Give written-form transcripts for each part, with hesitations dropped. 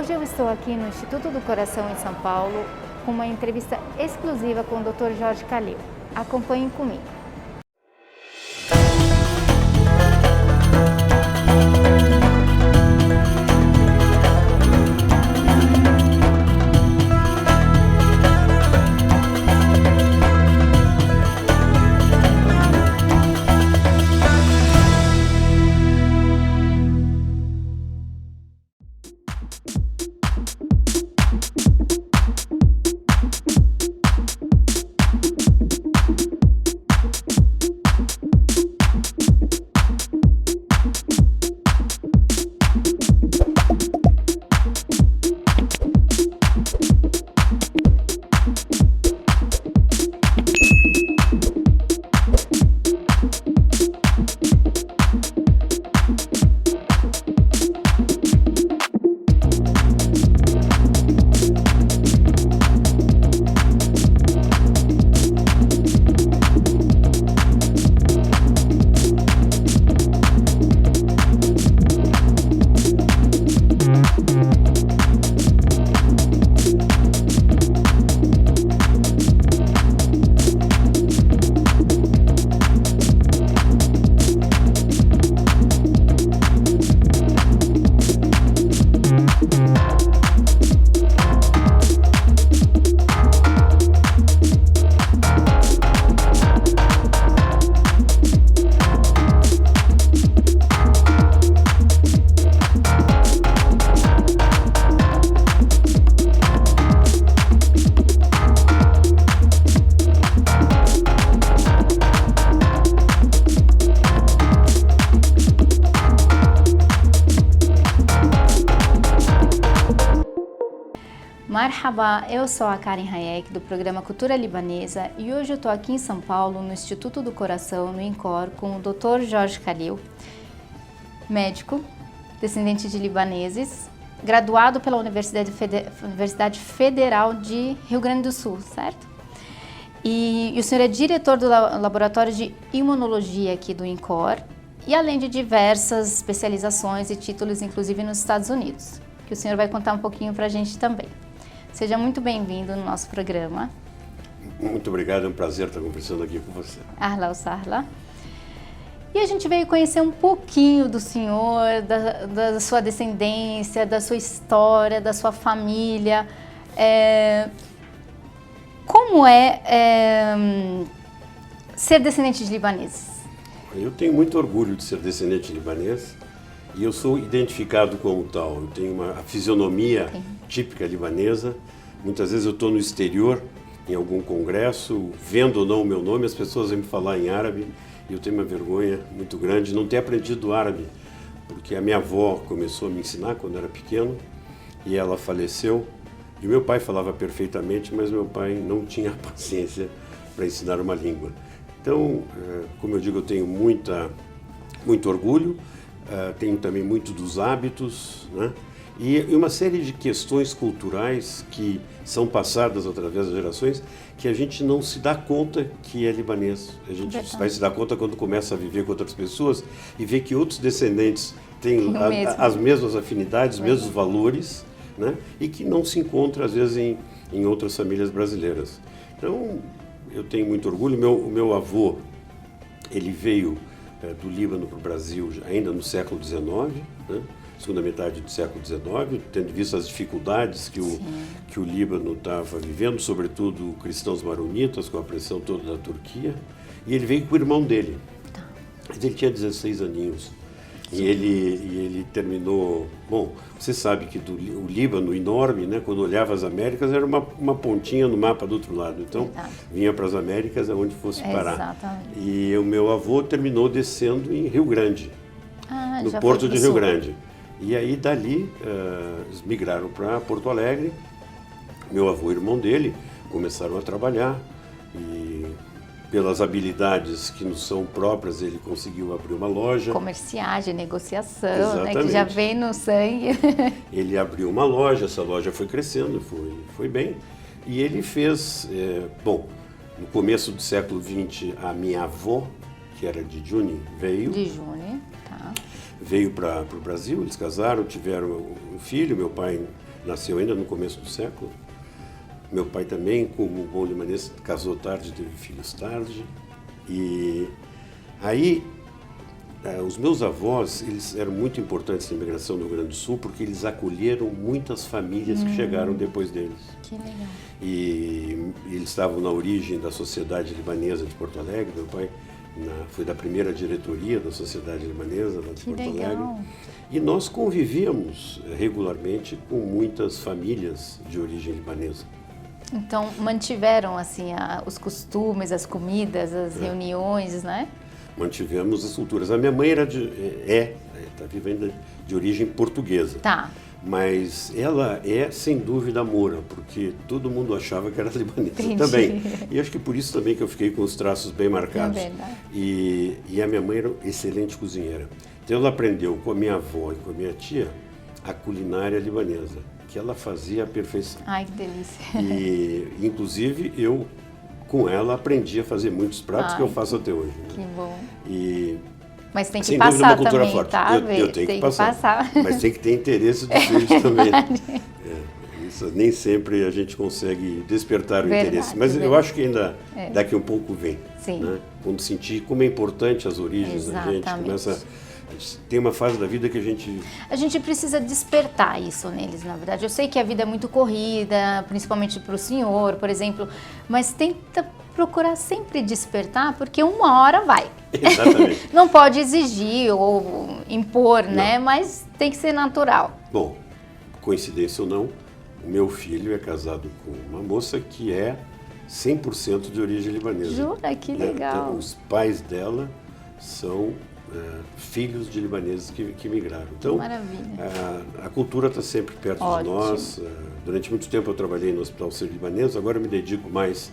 Hoje eu estou aqui no Instituto do Coração em São Paulo com uma entrevista exclusiva com o Dr. Jorge Calil. Acompanhem comigo. Marhaba, eu sou a Karen Hayek do programa Cultura Libanesa e hoje eu estou aqui em São Paulo, no Instituto do Coração, no INCOR, com o Dr. Jorge Calil, médico, descendente de libaneses, graduado pela Universidade Federal de Rio Grande do Sul, certo? E o senhor é diretor do Laboratório de Imunologia aqui do INCOR e além de diversas especializações e títulos, inclusive nos Estados Unidos, que o senhor vai contar um pouquinho para a gente também. Seja muito bem-vindo no nosso programa. Muito obrigado, é um prazer estar conversando aqui com você. Ahla wa sahla. E a gente veio conhecer um pouquinho do senhor, da sua descendência, da sua história, da sua família. Como é ser descendente de libaneses? Eu tenho muito orgulho de ser descendente de libanês e eu sou identificado como tal. Eu tenho a fisionomia típica libanesa. Muitas vezes eu estou no exterior, em algum congresso, vendo ou não o meu nome, as pessoas vêm me falar em árabe e eu tenho uma vergonha muito grande de não ter aprendido árabe, porque a minha avó começou a me ensinar quando eu era pequeno e ela faleceu. E meu pai falava perfeitamente, mas meu pai não tinha paciência para ensinar uma língua. Então, como eu digo, eu tenho muito orgulho, tenho também muito dos hábitos, né? E uma série de questões culturais que são passadas através das gerações que a gente não se dá conta que é libanês. A gente vai se dar conta quando começa a viver com outras pessoas e vê que outros descendentes têm as mesmas afinidades, os mesmos valores, né? E que não se encontra, às vezes, em outras famílias brasileiras. Então, eu tenho muito orgulho. O meu avô, ele veio do Líbano para o Brasil ainda no século XIX, né? Segunda metade do século XIX, tendo visto as dificuldades que o Líbano estava vivendo, sobretudo cristãos maronitas, com a pressão toda da Turquia, e ele veio com o irmão dele. Mas ele tinha 16 aninhos. E ele terminou... Bom, você sabe que o Líbano enorme, né, quando olhava as Américas, era uma pontinha no mapa do outro lado. Então, vinha para as Américas aonde fosse parar. Exatamente. E o meu avô terminou descendo em Rio Grande, no porto de Rio Grande. E aí, dali, eles migraram para Porto Alegre. Meu avô e o irmão dele começaram a trabalhar e, pelas habilidades que nos são próprias, ele conseguiu abrir uma loja. Comerciais, negociação, né, que já vem no sangue. Ele abriu uma loja, essa loja foi crescendo, foi bem. E ele fez, bom, no começo do século XX, a minha avó, que era de Juni, veio. De Juni, tá. Veio para o Brasil, eles casaram, tiveram um filho, meu pai nasceu ainda no começo do século. Meu pai também, como bom libanês, casou tarde, teve filhos tarde. E aí, os meus avós, eles eram muito importantes na imigração do Rio Grande do Sul, porque eles acolheram muitas famílias que chegaram depois deles. Que legal. E eles estavam na origem da Sociedade Libanesa de Porto Alegre. Meu pai foi da primeira diretoria da Sociedade Libanesa lá de Porto Alegre. E nós convivíamos regularmente com muitas famílias de origem libanesa. Então, mantiveram assim os costumes, as comidas, as reuniões, né? Mantivemos as culturas. A minha mãe está viva ainda, de origem portuguesa. Tá. Mas ela é, sem dúvida, moura, porque todo mundo achava que era libanesa. Entendi. Também. E acho que por isso também que eu fiquei com os traços bem marcados. É verdade. E a minha mãe era uma excelente cozinheira. Então ela aprendeu com a minha avó e com a minha tia a culinária libanesa, que ela fazia à perfeição. Ai, que delícia. E, inclusive, eu, com ela, aprendi a fazer muitos pratos que eu faço até hoje. Né? Que bom. Mas tem que sem dúvida, passar uma cultura também, forte. tá? Eu tenho que passar. Mas tem que ter interesse dos filhos também. Isso nem sempre a gente consegue despertar o interesse. Mas eu acho que ainda daqui um pouco vem. Sim. Né? Quando sentir como é importante as origens da gente, começa... Tem uma fase da vida que a gente precisa despertar isso neles, na verdade. Eu sei que a vida é muito corrida, principalmente para o senhor, por exemplo, mas tenta procurar sempre despertar, porque uma hora vai. Exatamente. Não pode exigir ou impor, né? Mas tem que ser natural. Bom, coincidência ou não, o meu filho é casado com uma moça que é 100% de origem libanesa. Jura? Que legal. Então, os pais dela são filhos de libaneses que migraram. Então, maravilha. A cultura está sempre perto de nós. Durante muito tempo eu trabalhei no Hospital Sírio-Libanês, agora eu me dedico mais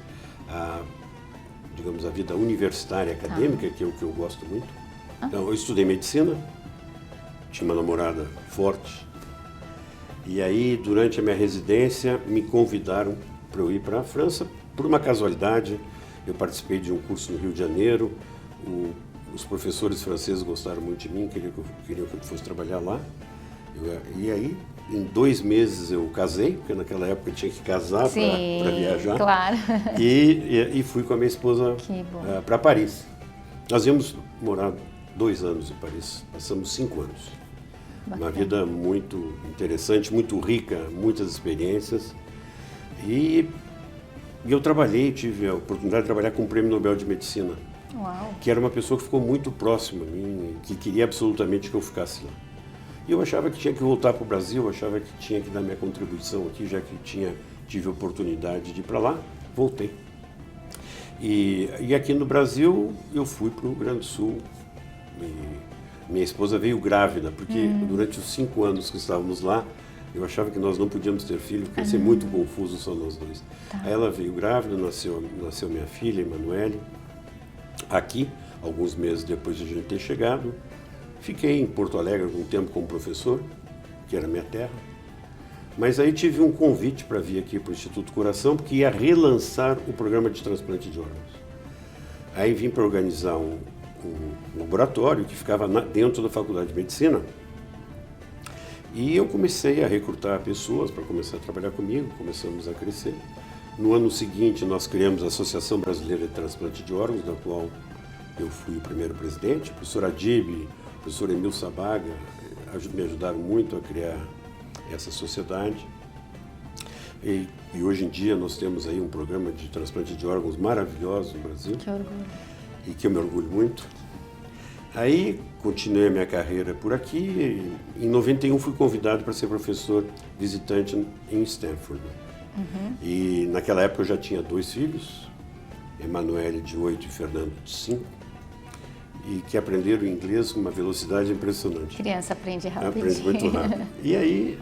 à vida universitária, acadêmica, que é o que eu gosto muito. Então, eu estudei medicina, tinha uma namorada forte, e aí, durante a minha residência, me convidaram para eu ir para a França, por uma casualidade. Eu participei de um curso no Rio de Janeiro, os professores franceses gostaram muito de mim, queriam que eu fosse trabalhar lá. E aí, em 2 meses eu casei, porque naquela época eu tinha que casar para viajar. Claro. E fui com a minha esposa para Paris. Nós íamos morar 2 anos em Paris, passamos 5 anos. Bacana. Uma vida muito interessante, muito rica, muitas experiências. E eu tive a oportunidade de trabalhar com o Prêmio Nobel de Medicina. Uau. Que era uma pessoa que ficou muito próxima a mim, que queria absolutamente que eu ficasse lá. E eu achava que tinha que voltar para o Brasil, eu achava que tinha que dar minha contribuição aqui, já que tive a oportunidade de ir para lá, voltei. E aqui no Brasil, eu fui para o Rio Grande do Sul. Minha esposa veio grávida, porque durante os 5 anos que estávamos lá, eu achava que nós não podíamos ter filho, porque ia ser muito confuso só nós dois. Tá. Aí ela veio grávida, nasceu minha filha, Emanuele. Aqui, alguns meses depois de a gente ter chegado, fiquei em Porto Alegre algum tempo como professor, que era minha terra, mas aí tive um convite para vir aqui para o Instituto Coração, porque ia relançar o programa de transplante de órgãos. Aí vim para organizar um laboratório que ficava dentro da Faculdade de Medicina, e eu comecei a recrutar pessoas para começar a trabalhar comigo, começamos a crescer. No ano seguinte, nós criamos a Associação Brasileira de Transplante de Órgãos, da qual eu fui o primeiro presidente. O professor Adib, o professor Emil Sabaga me ajudaram muito a criar essa sociedade. E hoje em dia nós temos aí um programa de transplante de órgãos maravilhoso no Brasil. Que orgulho. E que eu me orgulho muito. Aí continuei a minha carreira por aqui. Em 91 fui convidado para ser professor visitante em Stanford. E naquela época eu já tinha 2 filhos, Emanuele de 8 e Fernando de 5, e que aprenderam inglês com uma velocidade impressionante. Criança aprende rápido. Aprende muito rápido. E aí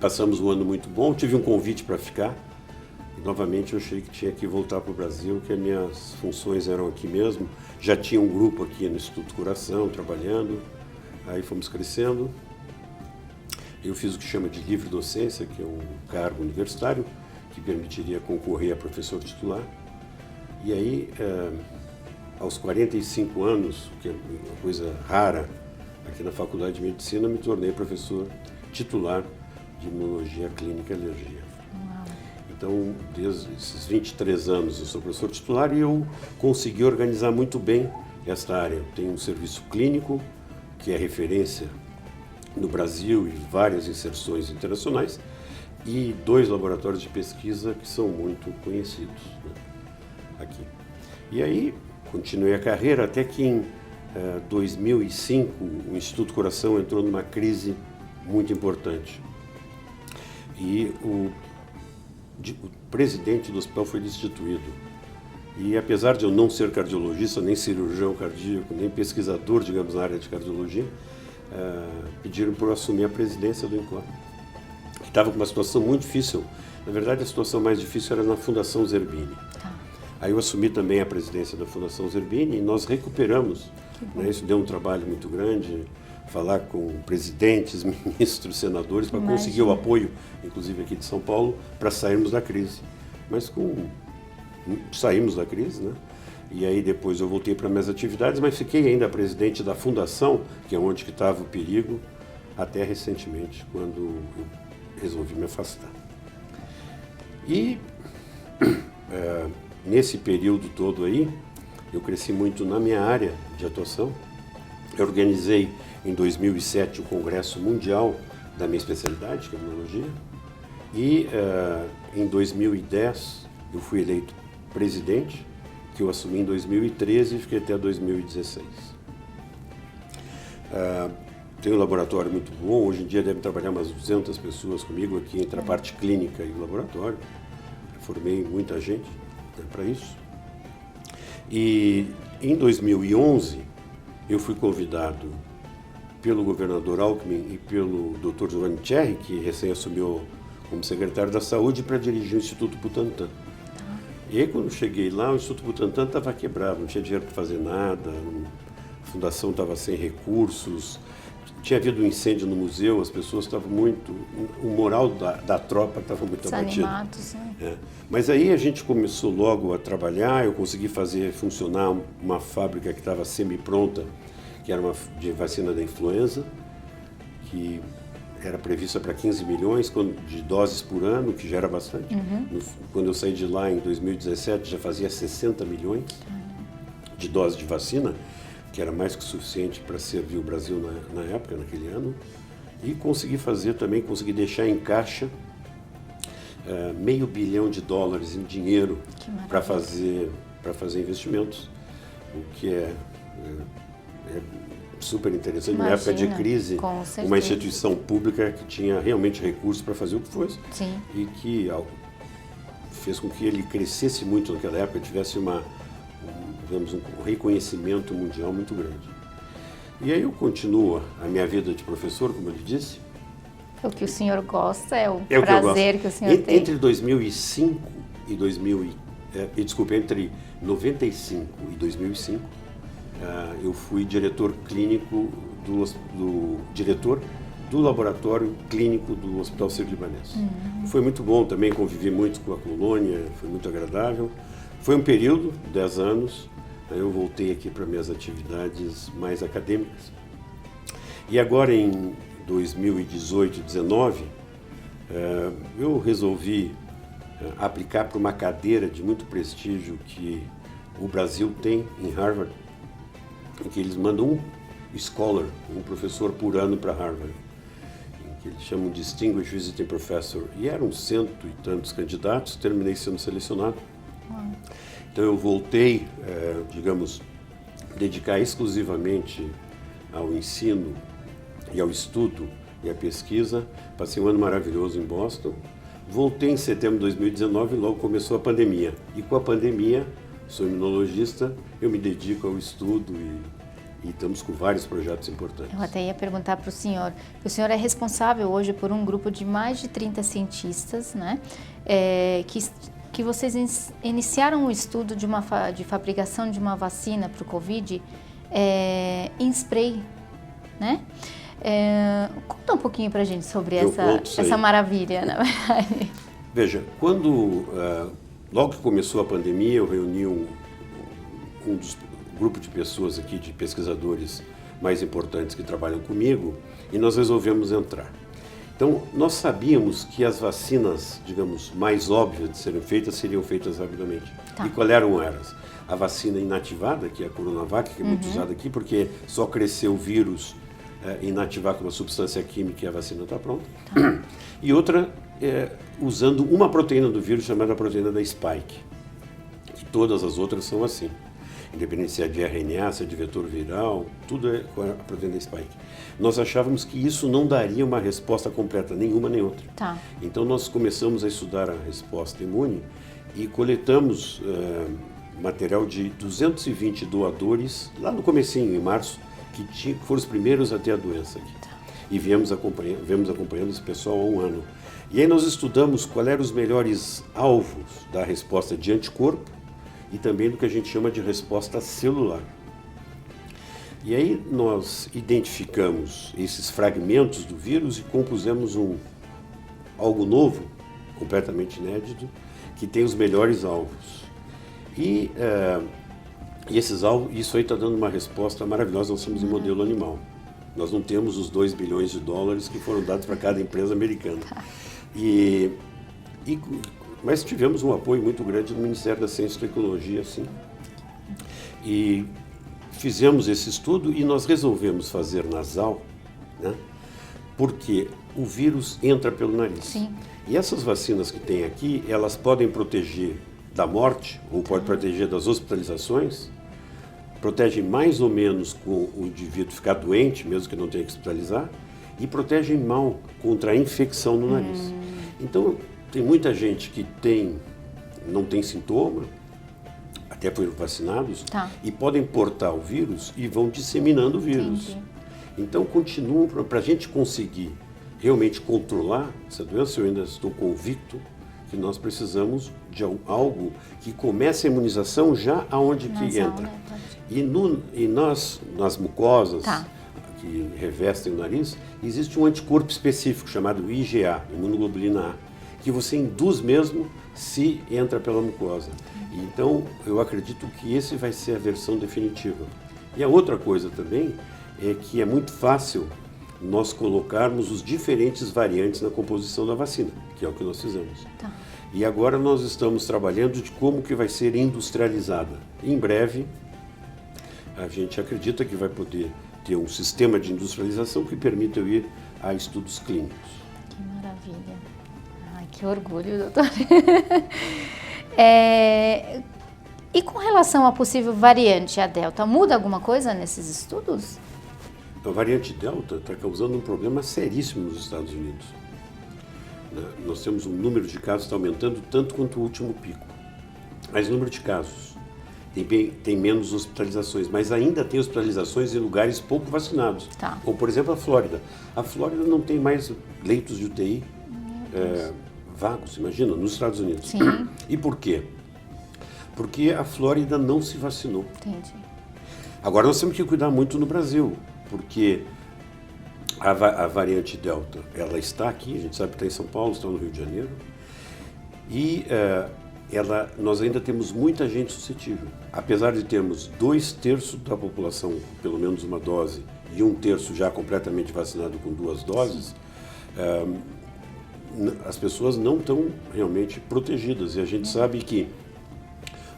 passamos um ano muito bom, tive um convite para ficar, e novamente eu achei que tinha que voltar para o Brasil, que as minhas funções eram aqui mesmo. Já tinha um grupo aqui no Instituto Coração trabalhando, aí fomos crescendo. Eu fiz o que chama de livre docência, que é um cargo universitário que permitiria concorrer a professor titular. E aí, aos 45 anos, que é uma coisa rara aqui na Faculdade de Medicina, me tornei professor titular de Imunologia Clínica e Alergia. Uau. Então, desde esses 23 anos eu sou professor titular e eu consegui organizar muito bem esta área. Eu tenho um serviço clínico, que é referência no Brasil e várias inserções internacionais, e 2 laboratórios de pesquisa que são muito conhecidos, né, aqui. E aí, continuei a carreira até que em 2005 o Instituto Coração entrou numa crise muito importante. E o presidente do hospital foi destituído. E apesar de eu não ser cardiologista, nem cirurgião cardíaco, nem pesquisador, digamos, na área de cardiologia, pediram para eu assumir a presidência do INCOR. Estava com uma situação muito difícil. Na verdade, a situação mais difícil era na Fundação Zerbini. Tá. Aí eu assumi também a presidência da Fundação Zerbini e nós recuperamos. Né, isso deu um trabalho muito grande, falar com presidentes, ministros, senadores, para conseguir o apoio, inclusive aqui de São Paulo, para sairmos da crise. Mas saímos da crise, né? E aí depois eu voltei para minhas atividades, mas fiquei ainda presidente da fundação, que é onde que estava o perigo, até recentemente, quando eu resolvi me afastar. E nesse período todo aí, eu cresci muito na minha área de atuação. Eu organizei em 2007 o Congresso Mundial da minha especialidade, que é imunologia, e em 2010 eu fui eleito presidente, que eu assumi em 2013 e fiquei até 2016. Tenho um laboratório muito bom, hoje em dia devem trabalhar umas 200 pessoas comigo aqui entre a parte clínica e o laboratório. Formei muita gente, né, para isso. E em 2011 eu fui convidado pelo governador Alckmin e pelo Dr. Giovanni Cherry, que recém assumiu como secretário da Saúde, para dirigir o Instituto Butantan. E aí, quando cheguei lá, o Instituto Butantan estava quebrado, não tinha dinheiro para fazer nada, a fundação estava sem recursos, tinha havido um incêndio no museu, as pessoas estavam muito... O moral da tropa estava muito abatido. Desanimados, né? Mas aí a gente começou logo a trabalhar, eu consegui fazer funcionar uma fábrica que estava semi-pronta, que era uma de vacina da influenza, que era prevista para 15 milhões de doses por ano, que já era bastante. Quando eu saí de lá em 2017, já fazia 60 milhões de doses de vacina, que era mais que suficiente para servir o Brasil na época, naquele ano. E consegui deixar em caixa $500 milhão em dinheiro para fazer investimentos, o que é super interessante. Na época de crise, uma instituição pública que tinha realmente recursos para fazer o que fosse. Sim. E que fez com que ele crescesse muito naquela época, tivesse um reconhecimento mundial muito grande. E aí eu continuo a minha vida de professor, como eu lhe disse. O que o senhor gosta, é o prazer que o senhor tem. Entre 2005 e entre 95 e 2005, eu fui diretor clínico diretor do laboratório clínico do Hospital Sírio-Libanês. Foi muito bom também, convivi muito com a colônia, foi muito agradável. Foi um período, 10 anos, aí eu voltei aqui para minhas atividades mais acadêmicas. E agora em 2018 e 2019, eu resolvi aplicar para uma cadeira de muito prestígio que o Brasil tem em Harvard, em que eles mandam um scholar, um professor por ano para Harvard, em que eles chamam de Distinguished Visiting Professor. E eram 100 e tantos candidatos, terminei sendo selecionado. Então eu voltei, dedicar exclusivamente ao ensino e ao estudo e à pesquisa. Passei um ano maravilhoso em Boston. Voltei em setembro de 2019 e logo começou a pandemia. E com a pandemia, sou imunologista, eu me dedico ao estudo e estamos com vários projetos importantes. Eu até ia perguntar para o senhor é responsável hoje por um grupo de mais de 30 cientistas, né, que vocês iniciaram o estudo de fabricação de uma vacina para o Covid em spray, né? Conta um pouquinho para a gente sobre essa maravilha, na verdade. Veja, logo que começou a pandemia, eu reuni um dos grupos de pessoas aqui, de pesquisadores mais importantes que trabalham comigo, e nós resolvemos entrar. Então, nós sabíamos que as vacinas, digamos, mais óbvias de serem feitas, seriam feitas rapidamente. Tá. E qual eram elas? A vacina inativada, que é a Coronavac, que é muito usada aqui, porque só cresceu o vírus inativar com uma substância química e a vacina está pronta. Tá. E outra, usando uma proteína do vírus chamada proteína da Spike. Que todas as outras são assim. Independente se é de RNA, se é de vetor viral, tudo é com a proteína da Spike. Nós achávamos que isso não daria uma resposta completa, nenhuma nem outra. Tá. Então nós começamos a estudar a resposta imune e coletamos material de 220 doadores, lá no comecinho, em março, que foram os primeiros a ter a doença aqui. Tá. E viemos acompanhando esse pessoal há um ano. E aí nós estudamos quais eram os melhores alvos da resposta de anticorpo e também do que a gente chama de resposta celular. E aí nós identificamos esses fragmentos do vírus e compusemos algo novo, completamente inédito, que tem os melhores alvos. E esses alvos, isso aí está dando uma resposta maravilhosa. Nós somos em modelo animal. Nós não temos os 2 bilhões de dólares que foram dados para cada empresa americana. Mas tivemos um apoio muito grande do Ministério da Ciência e Tecnologia, sim. E fizemos esse estudo e nós resolvemos fazer nasal, né? Porque o vírus entra pelo nariz. Sim. E essas vacinas que tem aqui, elas podem proteger da morte ou pode proteger das hospitalizações, protegem mais ou menos com o indivíduo ficar doente, mesmo que não tenha que hospitalizar, e protegem mal contra a infecção no nariz. Então, tem muita gente que não tem sintoma, até foram vacinados, Tá. e podem portar o vírus e vão disseminando o vírus. Entendi. Então, continuam, para a gente conseguir realmente controlar essa doença, eu ainda estou convicto que nós precisamos de algo que comece a imunização já aonde que Nasal, entra. né? Pode. E nas mucosas Tá. que revestem o nariz, existe um anticorpo específico chamado IgA, imunoglobulina A, que você induz mesmo se entra pela mucosa. Então, eu acredito que esse vai ser a versão definitiva. E a outra coisa também é que é muito fácil nós colocarmos os diferentes variantes na composição da vacina, que é o que nós fizemos. Tá. E agora nós estamos trabalhando de como que vai ser industrializada. Em breve, a gente acredita que vai poder ter um sistema de industrialização que permita eu ir a estudos clínicos. Que maravilha. Ai, que orgulho, doutor. E com relação à possível variante, a Delta, muda alguma coisa nesses estudos? A variante Delta está causando um problema seríssimo nos Estados Unidos. Nós temos um número de casos que está aumentando tanto quanto o último pico. Mas o número de casos tem menos hospitalizações, mas ainda tem hospitalizações em lugares pouco vacinados. Tá. Como, por exemplo, a Flórida. A Flórida não tem mais leitos de UTI vagos, imagina, nos Estados Unidos. Sim. E por quê? Porque a Flórida não se vacinou. Entendi. Agora nós temos que cuidar muito no Brasil, porque a variante Delta, ela está aqui, a gente sabe que está em São Paulo, está no Rio de Janeiro, e nós ainda temos muita gente suscetível. Apesar de termos 2/3 da população, pelo menos uma dose, e 1/3 já completamente vacinado com 2 doses, as pessoas não estão realmente protegidas. E a gente sabe que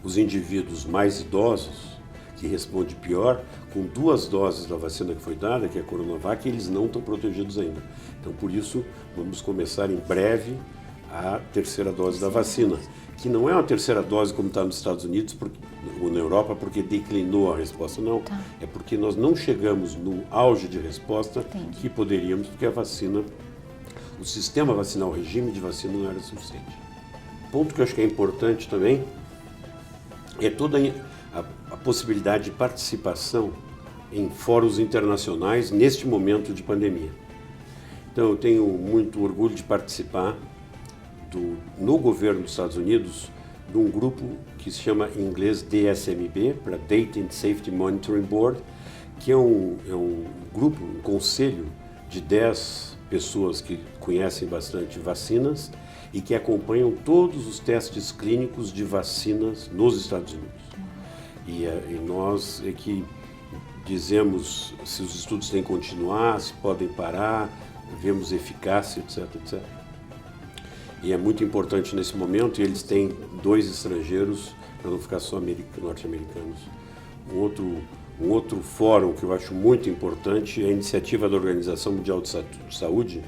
os indivíduos mais idosos, que respondem pior, com 2 doses da vacina que foi dada, que é a Coronavac, eles não estão protegidos ainda. Então, por isso, vamos começar em breve a 3ª dose da vacina, que não é uma 3ª dose como está nos Estados Unidos ou na Europa, porque declinou a resposta, não. Tá. É porque nós não chegamos no auge de resposta Entendi. que poderíamos, porque o sistema vacinal, o regime de vacina não era suficiente. Ponto que eu acho que é importante também é toda a possibilidade de participação em fóruns internacionais neste momento de pandemia. Então, eu tenho muito orgulho de participar no governo dos Estados Unidos de um grupo que se chama em inglês DSMB, para Data and Safety Monitoring Board, que é um grupo, um conselho de 10 pessoas que conhecem bastante vacinas e que acompanham todos os testes clínicos de vacinas nos Estados Unidos. E nós é que dizemos se os estudos têm que continuar, se podem parar, vemos eficácia, etc, etc. E é muito importante nesse momento, e eles têm 2 estrangeiros, para não ficar só norte-americanos. Um outro fórum que eu acho muito importante é a iniciativa da Organização Mundial de Saúde,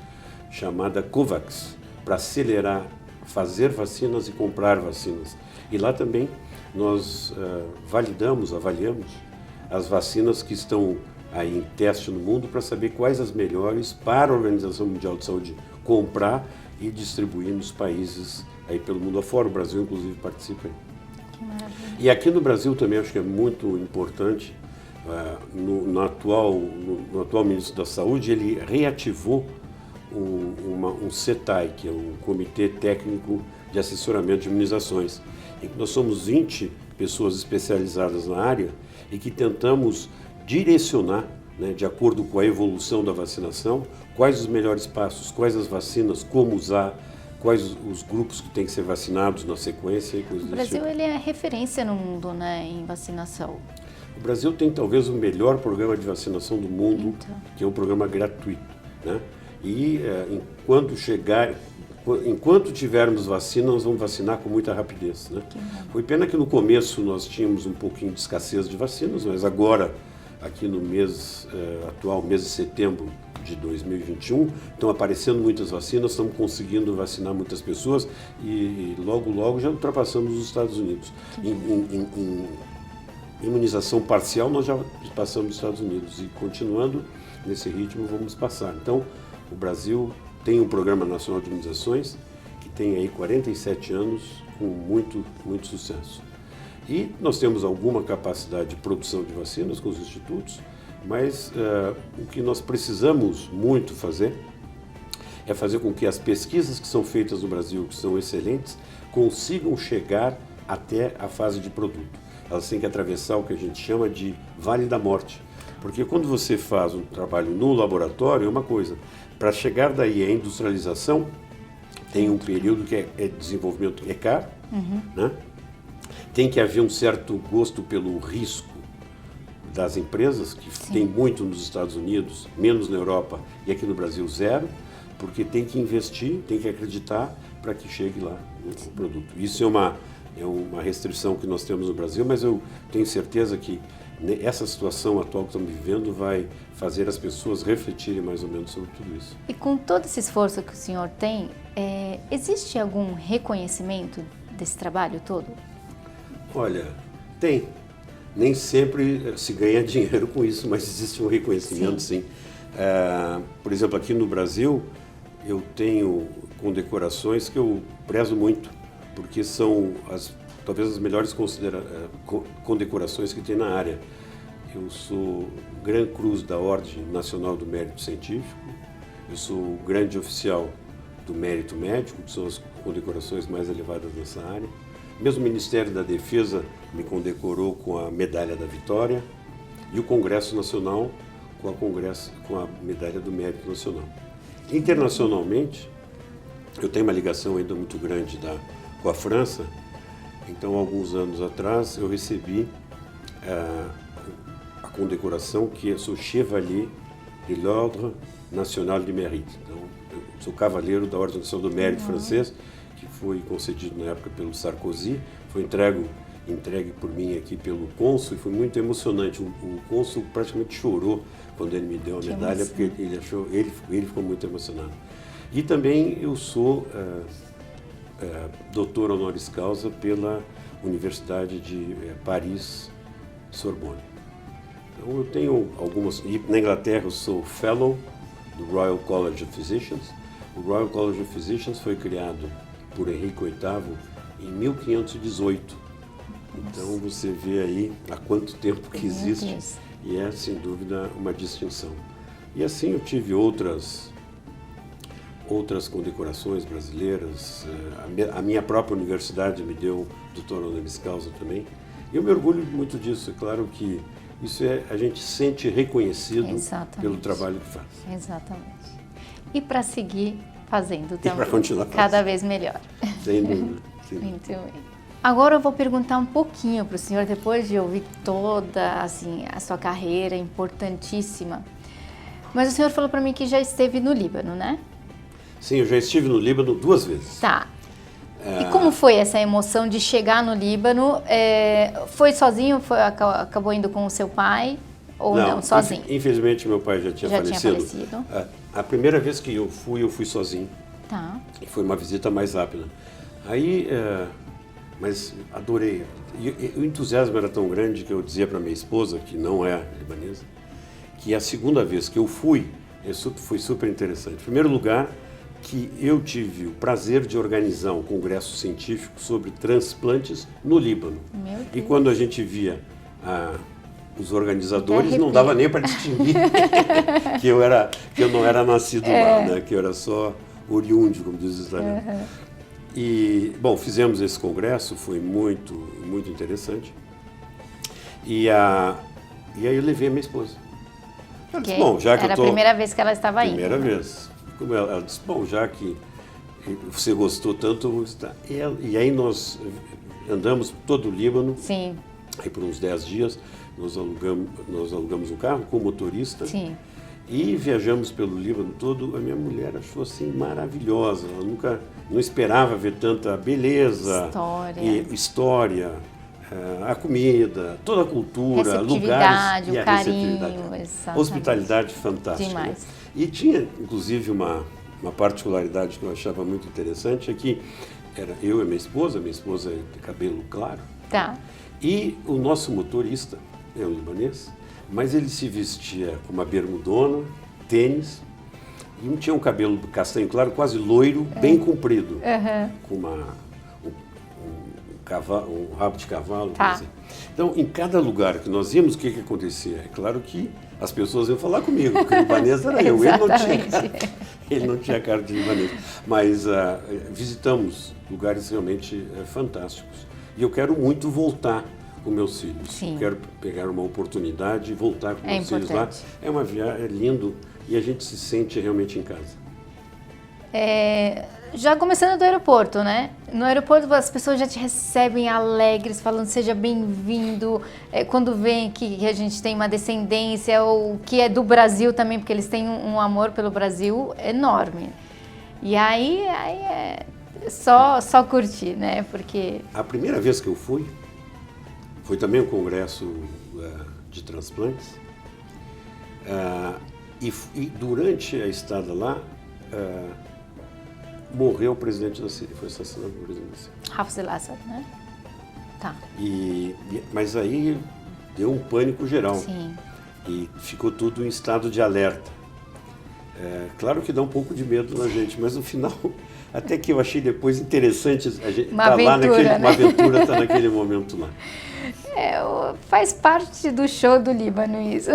chamada COVAX, para acelerar, fazer vacinas e comprar vacinas. E lá também nós avaliamos as vacinas que estão aí em teste no mundo para saber quais as melhores para a Organização Mundial de Saúde comprar e distribuir nos países aí pelo mundo afora. O Brasil, inclusive, participa aí. Que maravilha. E aqui no Brasil também acho que é muito importante, no atual ministro da Saúde, ele reativou um CETAI, que é um Comitê Técnico de Assessoramento de Imunizações. E nós somos 20 pessoas especializadas na área e que tentamos direcionar, né, de acordo com a evolução da vacinação, quais os melhores passos, quais as vacinas, como usar, quais os grupos que têm que ser vacinados na sequência e coisas O desse Brasil tipo. ele é referência no mundo, né, em vacinação. O Brasil tem talvez o melhor programa de vacinação do mundo, Então. que é um programa gratuito, né? E enquanto tivermos vacina, nós vamos vacinar com muita rapidez, né? Foi pena que no começo nós tínhamos um pouquinho de escassez de vacinas, mas agora, aqui no mês atual, mês de setembro de 2021, estão aparecendo muitas vacinas, estamos conseguindo vacinar muitas pessoas e logo já ultrapassamos os Estados Unidos. Em imunização parcial, nós já passamos os Estados Unidos e continuando nesse ritmo vamos passar. Então, o Brasil tem um Programa Nacional de Imunizações que tem aí 47 anos com muito sucesso. E nós temos alguma capacidade de produção de vacinas com os institutos, mas o que nós precisamos muito fazer é fazer com que as pesquisas que são feitas no Brasil, que são excelentes, consigam chegar até a fase de produto. Elas têm que atravessar o que a gente chama de Vale da Morte. Porque quando você faz um trabalho no laboratório, é uma coisa. Para chegar daí à industrialização, tem um período que é desenvolvimento, é caro, né? Tem que haver um certo gosto pelo risco das empresas, que tem muito nos Estados Unidos, menos na Europa e aqui no Brasil zero, porque tem que investir, tem que acreditar para que chegue lá o produto. Isso é uma restrição que nós temos no Brasil, mas eu tenho certeza que essa situação atual que estamos vivendo vai fazer as pessoas refletirem mais ou menos sobre tudo isso. E com todo esse esforço que o senhor tem, existe algum reconhecimento desse trabalho todo? Olha, tem. Nem sempre se ganha dinheiro com isso, mas existe um reconhecimento, sim. Por exemplo, aqui no Brasil, eu tenho condecorações que eu prezo muito, porque são talvez as melhores condecorações que tem na área. Eu sou Gran Cruz da Ordem Nacional do Mérito Científico, eu sou Grande Oficial do Mérito Médico, que são as condecorações mais elevadas nessa área. Mesmo o Ministério da Defesa me condecorou com a Medalha da Vitória e o Congresso Nacional com a Medalha do Mérito Nacional. Internacionalmente, eu tenho uma ligação ainda muito grande com a França. Então, alguns anos atrás, eu recebi a condecoração que eu sou Chevalier de l'Ordre National du Mérite. Então, eu sou cavaleiro da Ordem Nacional do Mérito francês, que foi concedido na época pelo Sarkozy, foi entregue por mim aqui pelo cônsul e foi muito emocionante. O cônsul praticamente chorou quando ele me deu a medalha, porque ele ficou muito emocionado. E também eu sou doutor honoris causa pela Universidade de Paris, Sorbonne. Então eu tenho algumas... E na Inglaterra eu sou Fellow do Royal College of Physicians. O Royal College of Physicians foi criado por Henrique VIII em 1518. Então você vê aí há quanto tempo que existe e é sem dúvida uma distinção. E assim eu tive outras condecorações brasileiras. A minha própria universidade me deu doutor honoris causa também. E eu me orgulho muito disso. É claro que isso a gente se sente reconhecido pelo trabalho que faz. Exatamente. E para seguir fazendo também. E para continuar fazendo. Cada vez melhor. Sem dúvida. Muito bem. Agora eu vou perguntar um pouquinho para o senhor, depois de ouvir toda a sua carreira importantíssima. Mas o senhor falou para mim que já esteve no Líbano, né? Sim, eu já estive no Líbano 2 vezes. Tá. E como foi essa emoção de chegar no Líbano? Foi sozinho? Acabou indo com o seu pai? Ou não, sozinho? Infelizmente, meu pai já tinha falecido. A primeira vez que eu fui sozinho. Tá. E foi uma visita mais rápida. Aí, mas adorei. E o entusiasmo era tão grande que eu dizia para minha esposa, que não é libanesa, que a segunda vez que eu fui, foi super interessante. Em primeiro lugar, que eu tive o prazer de organizar um congresso científico sobre transplantes no Líbano. Meu Deus. E quando a gente via os organizadores, não dava nem para distinguir que eu não era nascido lá, né? Que eu era só oriundo, como diz os italianos. E, bom, fizemos esse congresso, foi muito, muito interessante. E aí eu levei a minha esposa. Ela disse, bom, já que era a primeira vez que ela estava indo. Primeira vez. Como ela disse, bom, já que você gostou tanto, vamos estar. E aí nós andamos todo o Líbano. Sim. Aí por uns 10 dias nós alugamos um carro com motorista. Sim. E viajamos pelo Líbano todo. A minha mulher achou assim maravilhosa. Ela não esperava ver tanta beleza, história, a comida, toda a cultura, lugares o carinho, hospitalidade fantástica. Demais. Né? E tinha, inclusive, uma particularidade que eu achava muito interessante, é que era eu e minha esposa é de cabelo claro, tá. E o nosso motorista é um libanês, mas ele se vestia com uma bermudona, tênis, e tinha um cabelo castanho claro, quase loiro, bem comprido, com um rabo de cavalo. Tá. Assim. Então, em cada lugar que nós íamos, o que acontecia? É claro que as pessoas iam falar comigo, porque o libanês era eu. Ele não tinha cara de libanês. Mas visitamos lugares realmente fantásticos. E eu quero muito voltar com meus filhos. Sim. Eu quero pegar uma oportunidade e voltar com meus filhos lá. É uma viagem, é lindo e a gente se sente realmente em casa. Já começando do aeroporto, né? No aeroporto as pessoas já te recebem alegres, falando seja bem-vindo, quando vem que a gente tem uma descendência, ou que é do Brasil também, porque eles têm um amor pelo Brasil enorme. E aí é só curtir, né? Porque... A primeira vez que eu fui, foi também um congresso de transplantes, e durante a estada lá, morreu o presidente da Síria, foi assassinado pelo presidente da Síria. Hafez al-Assad, né? Tá. Mas aí deu um pânico geral. Sim. E ficou tudo em estado de alerta. Claro que dá um pouco de medo na gente, mas no final, até que eu achei depois interessante a gente uma aventura, uma aventura estar naquele momento lá. Faz parte do show do Líbano isso.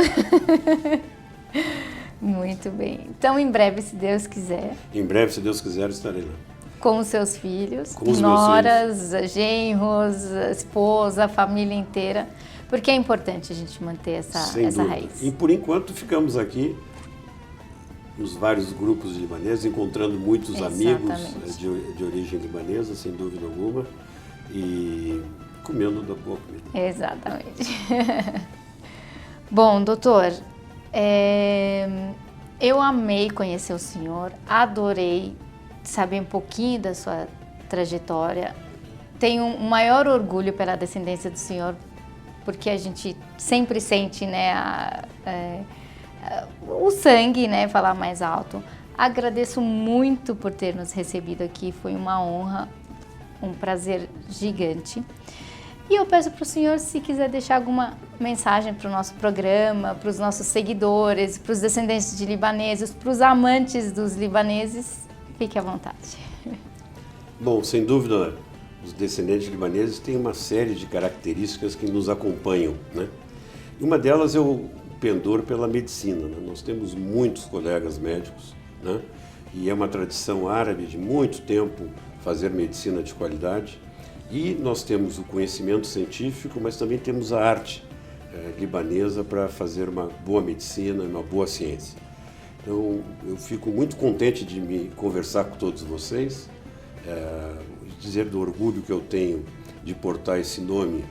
Muito bem. Então, em breve, se Deus quiser. Em breve, se Deus quiser, estarei lá. Com os seus filhos, com os noras, genros, esposa, a família inteira. Porque é importante a gente manter essa raiz. E por enquanto ficamos aqui nos vários grupos libaneses, encontrando muitos amigos de origem libanesa, sem dúvida alguma, e comendo da boa comida. Exatamente. Bom, doutor, eu amei conhecer o senhor, adorei saber um pouquinho da sua trajetória. Tenho um maior orgulho pela descendência do senhor, porque a gente sempre sente, né, o sangue, né, falar mais alto. Agradeço muito por ter nos recebido aqui, foi uma honra, um prazer gigante. E eu peço para o senhor, se quiser deixar alguma mensagem para o nosso programa, para os nossos seguidores, para os descendentes de libaneses, para os amantes dos libaneses, fique à vontade. Bom, sem dúvida, os descendentes libaneses têm uma série de características que nos acompanham, né? E uma delas é o pendor pela medicina, né? Nós temos muitos colegas médicos, né? E é uma tradição árabe de muito tempo fazer medicina de qualidade. E nós temos o conhecimento científico, mas também temos a arte libanesa para fazer uma boa medicina, uma boa ciência. Então, eu fico muito contente de me conversar com todos vocês, dizer do orgulho que eu tenho de portar esse nome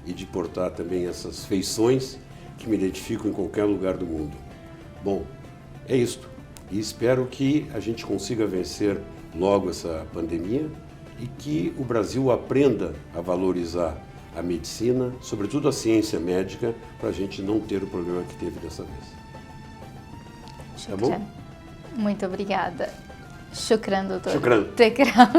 e de portar também essas feições que me identificam em qualquer lugar do mundo. Bom, É isto. E espero que a gente consiga vencer logo essa pandemia e que o Brasil aprenda a valorizar a medicina, sobretudo a ciência médica, para a gente não ter o problema que teve dessa vez. Tá bom? Muito obrigada. Shukran, doutor. Shukran. Tekrar.